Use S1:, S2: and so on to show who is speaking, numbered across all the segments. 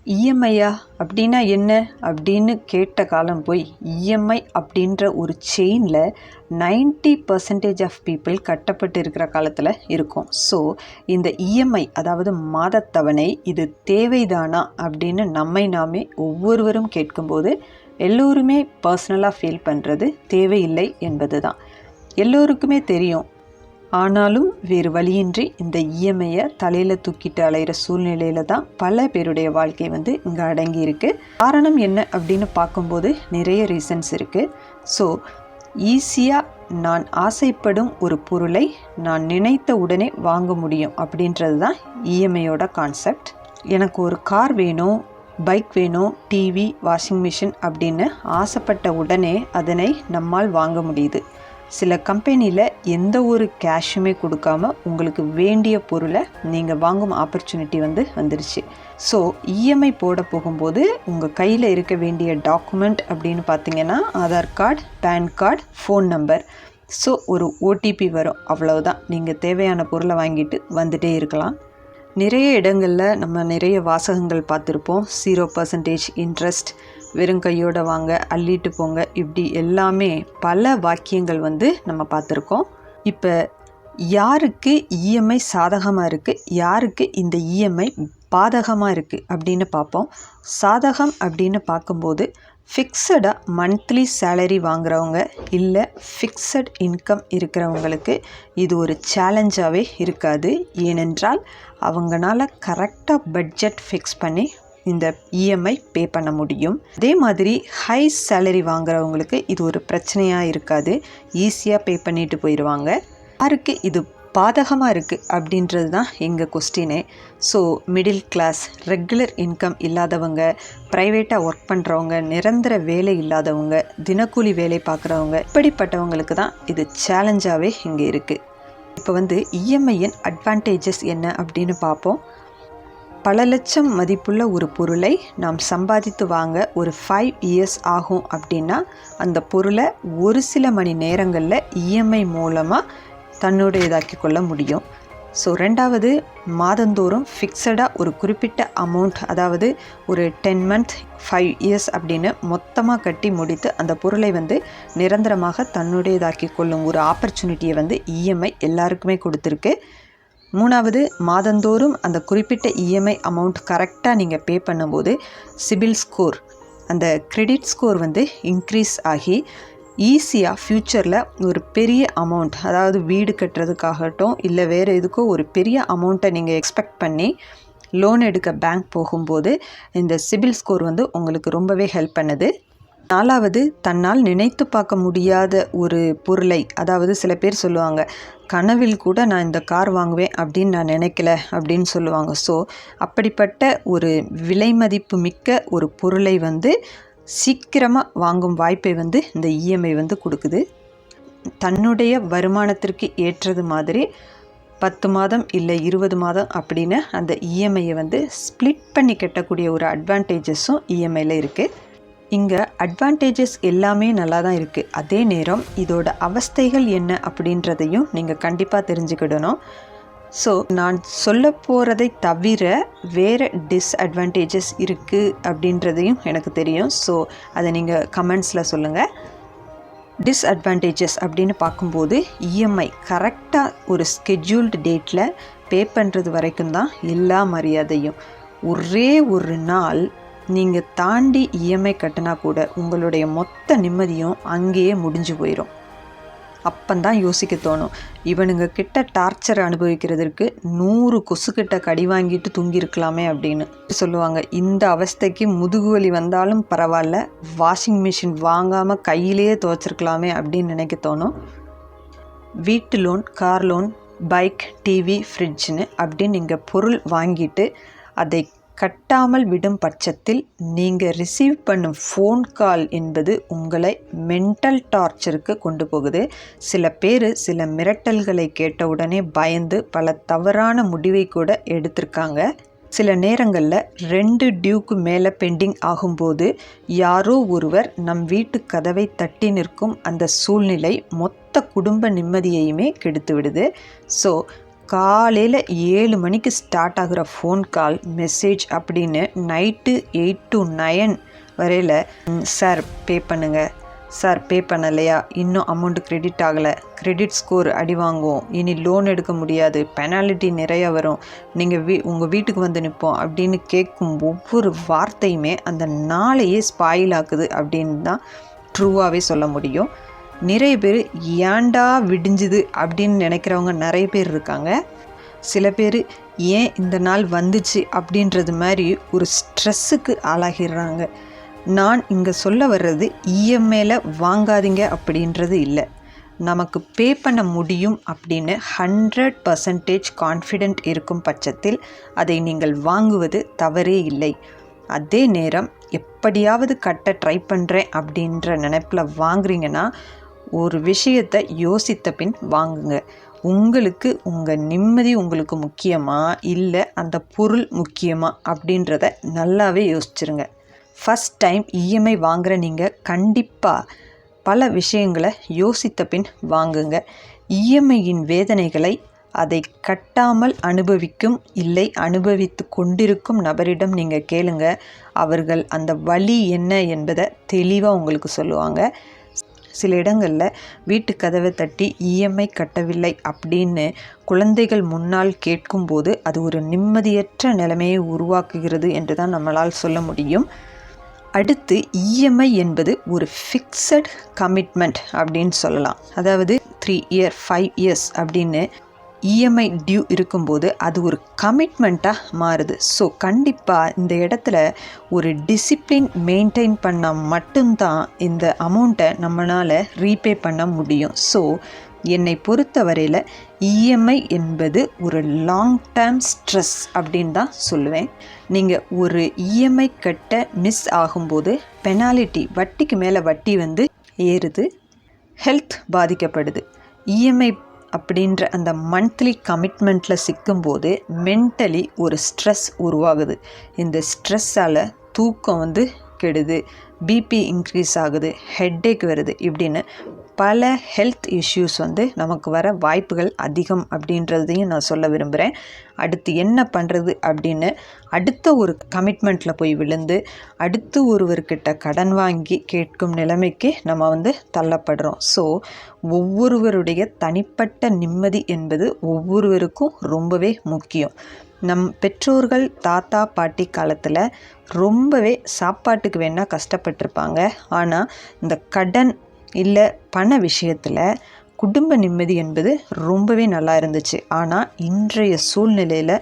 S1: இஎம்ஐயா அப்படின்னா என்ன அப்படின்னு கேட்ட காலம் போய் இஎம்ஐ அப்படின்ற ஒரு செயினில் 90% ஆஃப் பீப்புள் கட்டப்பட்டு இருக்கிற காலத்தில் இருக்கும். ஸோ இந்த இஎம்ஐ அதாவது மாதத்தவணை இது தேவைதானா அப்படின்னு நம்மை நாமே ஒவ்வொருவரும் கேட்கும்போது எல்லோருமே பர்சனலாக ஃபீல் பண்ணுறது தேவையில்லை என்பது தான். எல்லோருக்குமே தெரியும். ஆனாலும் வேறு வழியின்றி இந்த இஎம்ஐயை தலையில் தூக்கிட்டு அலைகிற சூழ்நிலையில் தான் பல பேருடைய வாழ்க்கை இங்கே அடங்கி இருக்குது. காரணம் என்ன அப்படின்னு பார்க்கும்போது நிறைய ரீசன்ஸ் இருக்குது. ஸோ ஈஸியாக நான் ஆசைப்படும் ஒரு பொருளை நான் நினைத்த உடனே வாங்க முடியும் அப்படின்றது தான் இஎம்ஐயோட கான்செப்ட். எனக்கு ஒரு கார் வேணும், பைக் வேணும், டிவி, வாஷிங் மிஷின் அப்படின்னு ஆசைப்பட்ட உடனே அதனை நம்மால் வாங்க முடியுது. சில கம்பெனியில் எந்த ஒரு கேஷுமே கொடுக்காம உங்களுக்கு வேண்டிய பொருளை நீங்கள் வாங்கும் ஆப்பர்ச்சுனிட்டி வந்துருச்சு. ஸோ இஎம்ஐ போட போகும்போது உங்கள் கையில் இருக்க வேண்டிய டாக்குமெண்ட் அப்படின்னு பார்த்தீங்கன்னா Aadhaar card, PAN card, phone number. So ஒரு ஓடிபி வரும், அவ்வளவுதான். நீங்கள் தேவையான பொருளை வாங்கிட்டு வந்துட்டே இருக்கலாம். நிறைய இடங்களில் நம்ம நிறைய வாசகங்கள் பார்த்துருப்போம். 0% இன்ட்ரெஸ்ட், வெறும் கையோடு வாங்க, அள்ளிட்டு போங்க, இப்படி எல்லாமே பல வாக்கியங்கள் நம்ம பார்த்துருக்கோம். இப்போ யாருக்கு இஎம்ஐ சாதகமாக இருக்குது, யாருக்கு இந்த இஎம்ஐ பாதகமாக இருக்குது அப்படின்னு பார்ப்போம். சாதகம் அப்படின்னு பார்க்கும்போது ஃபிக்ஸடாக மந்த்லி சேலரி வாங்குறவங்க இல்லை ஃபிக்ஸட் இன்கம் இருக்கிறவங்களுக்கு இது ஒரு சேலஞ்சாகவே இருக்காது. ஏனென்றால் அவங்களால கரெக்டாக பட்ஜெட் ஃபிக்ஸ் பண்ணி இந்த இஎம்ஐ பே பண்ண முடியும். அதே மாதிரி ஹை சேலரி வாங்குறவங்களுக்கு இது ஒரு பிரச்சனையாக இருக்காது, ஈஸியாக பே பண்ணிட்டு போயிடுவாங்க. யாருக்கு இது பாதகமாக இருக்குது அப்படின்றது தான் எங்கள் கொஸ்டினே. So middle class, regular income இல்லாதவங்க, ப்ரைவேட்டாக ஒர்க் பண்ணுறவங்க, நிரந்தர வேலை இல்லாதவங்க, தினக்கூலி வேலை பார்க்குறவங்க, இப்படிப்பட்டவங்களுக்கு தான் இது சேலஞ்சாகவே இங்கே இருக்குது. இப்போ இஎம்ஐயின் அட்வான்டேஜஸ் என்ன அப்படின்னு பார்ப்போம். பல லட்சம் மதிப்புள்ள ஒரு பொருளை நாம் சம்பாதித்து வாங்க ஒரு 5 இயர்ஸ் ஆகும் அப்படின்னா அந்த பொருளை ஒரு சில மணி நேரங்களில் இஎம்ஐ மூலமாக தன்னுடையதாக்கி கொள்ள முடியும். ஸோ ரெண்டாவது, மாதந்தோறும் ஃபிக்ஸடாக ஒரு குறிப்பிட்ட அமௌண்ட், அதாவது ஒரு 10 மந்த் 5 இயர்ஸ் அப்படின்னு மொத்தமாக கட்டி முடித்து அந்த பொருளை நிரந்தரமாக தன்னுடையதாக்கி கொள்ளும் ஒரு ஆப்பர்ச்சுனிட்டியை இஎம்ஐ எல்லாருக்குமே கொடுத்துருக்கு. மூணாவது, மாதந்தோறும் அந்த குறிப்பிட்ட இஎம்ஐ அமௌண்ட் கரெக்டாக நீங்கள் பே பண்ணும்போது சிபில் ஸ்கோர், அந்த கிரெடிட் ஸ்கோர் இன்க்ரீஸ் ஆகி ஈஸியாக ஃப்யூச்சரில் ஒரு பெரிய அமௌண்ட், அதாவது வீடு கட்டுறதுக்காகட்டும் இல்லை வேறு எதுக்கோ ஒரு பெரிய அமௌண்ட்டை நீங்கள் எக்ஸ்பெக்ட் பண்ணி லோன் எடுக்க பேங்க் போகும்போது இந்த சிபில் ஸ்கோர் உங்களுக்கு ரொம்பவே ஹெல்ப் பண்ணுது. நாலாவது, தன்னால் நினைத்து பார்க்க முடியாத ஒரு பொருளை, அதாவது சில பேர் சொல்லுவாங்க கனவில் கூட நான் இந்த கார் வாங்குவேன் அப்படின்னு நான் நினைக்கல அப்படின்னு சொல்லுவாங்க. ஸோ அப்படிப்பட்ட ஒரு விலை மதிப்பு மிக்க ஒரு பொருளை சீக்கிரமாக வாங்கும் வாய்ப்பை இந்த இஎம்ஐ கொடுக்குது. தன்னுடைய வருமானத்திற்கு ஏற்றது மாதிரி 10 மாதம் இல்லை 20 மாதம் அப்படின்னு அந்த இஎம்ஐயை ஸ்ப்ளிட் பண்ணி கட்டக்கூடிய ஒரு அட்வான்டேஜஸும் இஎம்ஐயில் இருக்குது. இங்கே அட்வான்டேஜஸ் எல்லாமே நல்லா தான் இருக்குது. அதே நேரம் இதோட அவஸ்தைகள் என்ன அப்படின்றதையும் நீங்கள் கண்டிப்பாக தெரிஞ்சுக்கிடணும். ஸோ நான் சொல்ல போகிறதை தவிர வேறு டிஸ்அட்வான்டேஜஸ் இருக்குது அப்படின்றதையும் எனக்கு தெரியும். ஸோ அதை நீங்கள் கமெண்ட்ஸில் சொல்லுங்கள். டிஸ்அட்வான்டேஜஸ் அப்படின்னு பார்க்கும்போது இஎம்ஐ கரெக்டாக ஒரு ஸ்கெட்யூல்டு டேட்டில் பே பண்ணுறது வரைக்கும் தான் எல்லா மரியாதையும். ஒரே ஒரு நாள் நீங்கள் தாண்டி இஎம்ஐ கட்டினா கூட உங்களுடைய மொத்த நிம்மதியும் அங்கேயே முடிஞ்சு போயிடும். அப்பந்தான் யோசிக்க தோணும், இவனுங்க கிட்ட டார்ச்சர் அனுபவிக்கிறதுக்கு 100 கொசுக்கிட்ட கடி வாங்கிட்டு தூங்கியிருக்கலாமே அப்படின்னு சொல்லுவாங்க. இந்த அவஸ்தைக்கு முதுகு வலி வந்தாலும் பரவாயில்ல, வாஷிங் மிஷின் வாங்காமல் கையிலேயே துவைச்சிருக்கலாமே அப்படின்னு நினைக்க தோணும். வீட்டு loan, car loan, bike, TV, ஃப்ரிட்ஜ்னு அப்படின்னு நீங்கள் பொருள் வாங்கிட்டு அதை கட்டாமல் விடும் பட்சத்தில் நீங்கள் ரிசீவ் பண்ணும் ஃபோன் கால் என்பது உங்களை மென்டல் டார்ச்சருக்கு கொண்டு போகுது. சில பேர் சில மிரட்டல்களை கேட்ட உடனே பயந்து பல தவறான முடிவை கூட எடுத்திருக்காங்க. சில நேரங்களில் 2 டியூக்கு மேலே பெண்டிங் ஆகும்போது யாரோ ஒருவர் நம் வீட்டு கதவை தட்டி நிற்கும் அந்த சூழ்நிலை மொத்த குடும்ப நிம்மதியையுமே கெடுத்து விடுது. ஸோ காலையில் 7 மணிக்கு ஸ்டார்ட் ஆகிற ஃபோன் கால், மெசேஜ் அப்படின்னு நைட்டு 8 to 9 வரையில் சார் பே பண்ணுங்கள், சார் பே பண்ணலையா, இன்னும் அமௌண்ட்டு கிரெடிட் ஆகலை, கிரெடிட் ஸ்கோர் அடி வாங்குவோம், இனி லோன் எடுக்க முடியாது, பெனால்ட்டி நிறையா வரும், நீங்கள் உங்கள் வீட்டுக்கு வந்து நிற்போம் அப்படின்னு கேட்கும் ஒவ்வொரு வார்த்தையுமே அந்த நாளையே ஸ்பாயில் ஆக்குது அப்படின்னு தான் ட்ரூவாகவே சொல்ல முடியும். நிறைய பேர் ஏன்டா விடிஞ்சுது அப்படின்னு நினைக்கிறவங்க நிறைய பேர் இருக்காங்க. சில பேர் ஏன் இந்த நாள் வந்துச்சு அப்படின்றது மாதிரி ஒரு ஸ்ட்ரெஸ்ஸுக்கு ஆளாகிடுறாங்க. நான் இங்கே சொல்ல வர்றது இஎம்ஐயில் வாங்காதீங்க அப்படின்றது இல்லை. நமக்கு பே பண்ண முடியும் அப்படின்னு 100% கான்ஃபிடென்ட் இருக்கும் பட்சத்தில் அதை நீங்கள் வாங்குவது தவறே இல்லை. அதே நேரம் எப்படியாவது கட்ட ட்ரை பண்ணுறேன் அப்படின்ற நினைப்பில் வாங்குறீங்கன்னா ஒரு விஷயத்தை யோசித்த பின் வாங்குங்க. உங்களுக்கு உங்கள் நிம்மதி உங்களுக்கு முக்கியமா இல்லை அந்த பொருள் முக்கியமா அப்படின்றத நல்லாவே யோசிச்சுருங்க. ஃபஸ்ட் டைம் இஎம்ஐ வாங்குகிற நீங்கள் கண்டிப்பாக பல விஷயங்களை யோசித்த பின் வாங்குங்க. இஎம்ஐயின் வேதனைகளை அதை கட்டாமல் அனுபவிக்கும் இல்லை அனுபவித்து கொண்டிருக்கும் நபரிடம் நீங்கள் கேளுங்க. அவர்கள் அந்த வலி என்ன என்பதை தெளிவாக உங்களுக்கு சொல்லுவாங்க. சில இடங்களில் வீட்டு கதவை தட்டி இஎம்ஐ கட்டவில்லை அப்படின்னு குழந்தைகள் முன்னால் கேட்கும்போது அது ஒரு நிம்மதியற்ற நிலைமையை உருவாக்குகிறது என்று தான் நம்மளால் சொல்ல முடியும். அடுத்து இஎம்ஐ என்பது ஒரு ஃபிக்ஸட் கமிட்மெண்ட் அப்படின்னு சொல்லலாம். அதாவது 3 years 5 years அப்படின்னு இஎம்ஐ டியூ இருக்கும்போது அது ஒரு கமிட்மெண்ட்டாக மாறுது. ஸோ கண்டிப்பாக இந்த இடத்துல ஒரு டிசிப்ளின் மெயின்டைன் பண்ணால் மட்டும்தான் இந்த அமௌண்ட்டை நம்மளால் ரீபே பண்ண முடியும். ஸோ என்னை பொறுத்தவரையில் இஎம்ஐ என்பது ஒரு லாங் டேர்ம் ஸ்ட்ரெஸ் அப்படின்னு தான் சொல்லுவேன். நீங்கள் ஒரு இஎம்ஐ கட்ட மிஸ் ஆகும்போது பெனாலிட்டி, வட்டிக்கு மேலே வட்டி வந்து ஏறுது, ஹெல்த் பாதிக்கப்படுது. இஎம்ஐ அப்படின்ற அந்த மந்த்லி கமிட்மெண்ட்டில் சிக்கும்போது மென்டலி ஒரு ஸ்ட்ரெஸ் உருவாகுது. இந்த ஸ்ட்ரெஸ்ஸால் தூக்கம் வந்து கெடுது, பிபி இன்க்ரீஸ் ஆகுது, ஹெட்டேக் வருது, இப்படின்னு பல ஹெல்த் இஷ்யூஸ் வந்து நமக்கு வர வாய்ப்புகள் அதிகம் அப்படின்றதையும் நான் சொல்ல விரும்புகிறேன். அடுத்து என்ன பண்ணுறது அப்படின்னு அடுத்த ஒரு கமிட்மெண்ட்டில் போய் விழுந்து அடுத்து ஒருவர்கிட்ட கடன் வாங்கி கேட்கும் நிலைமைக்கு நம்ம வந்து தள்ளப்படுறோம். ஸோ ஒவ்வொருவருடைய தனிப்பட்ட நிம்மதி என்பது ஒவ்வொருவருக்கும் ரொம்பவே முக்கியம். நம் பெற்றோர்கள் தாத்தா பாட்டி காலத்தில் ரொம்பவே சாப்பாட்டுக்கு வேணால் கஷ்டப்பட்டிருப்பாங்க. ஆனால் இந்த கடன் இல்லை பண விஷயத்தில் குடும்ப நிம்மதி என்பது ரொம்பவே நல்லா இருந்துச்சு. ஆனால் இன்றைய சூழ்நிலையில்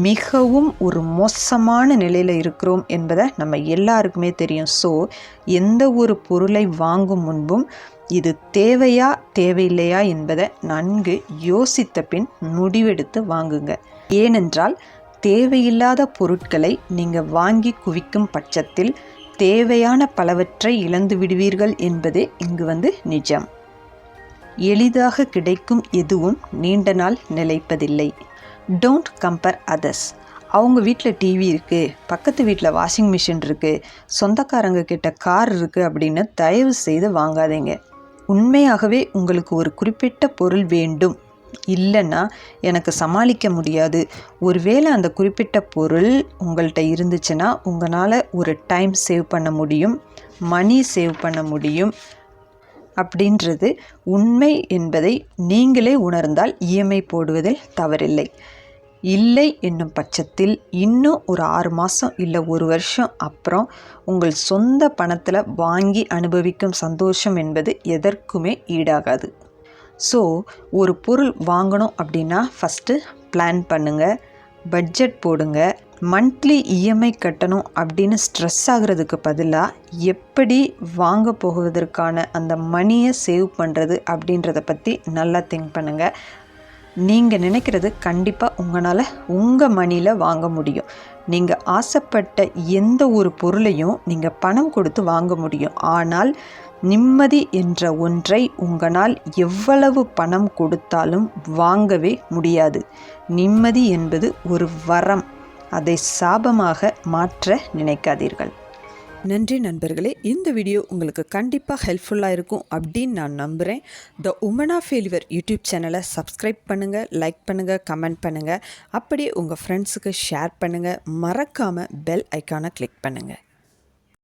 S1: மிகவும் ஒரு மோசமான நிலையில் இருக்கிறோம் என்பதை நம்ம எல்லாருக்குமே தெரியும். ஸோ எந்த ஒரு பொருளை வாங்கும் முன்பும் இது தேவையா தேவையில்லையா என்பதை நன்கு யோசித்த பின் முடிவெடுத்து வாங்குங்க. ஏனென்றால் தேவையில்லாத பொருட்களை நீங்கள் வாங்கி குவிக்கும் பட்சத்தில் தேவையான பலவற்றை இழந்து விடுவீர்கள் என்பதே இங்கு வந்து நிஜம். எளிதாக கிடைக்கும் எதுவும் நீண்ட நாள் நிலைப்பதில்லை. Don't compare others. அவங்க வீட்டில் டிவி இருக்குது, பக்கத்து வீட்டில் வாஷிங் மிஷின் இருக்குது, சொந்தக்காரங்க கிட்ட கார் இருக்குது அப்படின்னு தயவு செய்து வாங்காதீங்க. உண்மையாகவே உங்களுக்கு ஒரு குறிப்பிட்ட பொருள் வேண்டும், இல்லைன்னா எனக்கு சமாளிக்க முடியாது, ஒருவேளை அந்த குறிப்பிட்ட பொருள் உங்கள்கிட்ட இருந்துச்சுன்னா உங்களால் ஒரு டைம் சேவ் பண்ண முடியும், மணி சேவ் பண்ண முடியும் அப்படின்றது உண்மை என்பதை நீங்களே உணர்ந்தால் இஎம்ஐ போடுவதில் தவறில்லை. இல்லை என்னும் பட்சத்தில் இன்னும் ஒரு 6 மாதம் இல்லை 1 வருஷம் அப்புறம் உங்கள் சொந்த பணத்தில் வாங்கி அனுபவிக்கும் சந்தோஷம் என்பது எதற்குமே ஈடாகாது. ஸோ ஒரு பொருள் வாங்கணும் அப்படின்னா ஃபஸ்ட்டு பிளான் பண்ணுங்கள், பட்ஜெட் போடுங்க. மந்த்லி இஎம்ஐ கட்டணும் அப்படின்னு ஸ்ட்ரெஸ் ஆகிறதுக்கு பதிலாக எப்படி வாங்க போகுவதற்கான அந்த மணியை சேவ் பண்ணுறது அப்படின்றத பற்றி நல்லா திங்க் பண்ணுங்கள். நீங்கள் நினைக்கிறது கண்டிப்பாக உங்களால் உங்கள் மணியில் வாங்க முடியும். நீங்கள் ஆசைப்பட்ட எந்த ஒரு பொருளையும் நீங்கள் பணம் கொடுத்து வாங்க முடியும். ஆனால் நிம்மதி என்ற ஒன்றை உங்களால் எவ்வளவு பணம் கொடுத்தாலும் வாங்கவே முடியாது. நிம்மதி என்பது ஒரு வரம், அதை சாபமாக மாற்ற நினைக்காதீர்கள். நன்றி நண்பர்களே. இந்த வீடியோ உங்களுக்கு கண்டிப்பாக ஹெல்ப்ஃபுல்லாக இருக்கும் அப்படின்னு நான் நம்புகிறேன். The woman of failure YouTube சேனலை சப்ஸ்கிரைப் பண்ணுங்கள், லைக் பண்ணுங்கள், கமெண்ட் பண்ணுங்கள். அப்படியே உங்கள் ஃப்ரெண்ட்ஸுக்கு ஷேர் பண்ணுங்கள். மறக்காமல் பெல் ஐக்கானை கிளிக் பண்ணுங்கள்.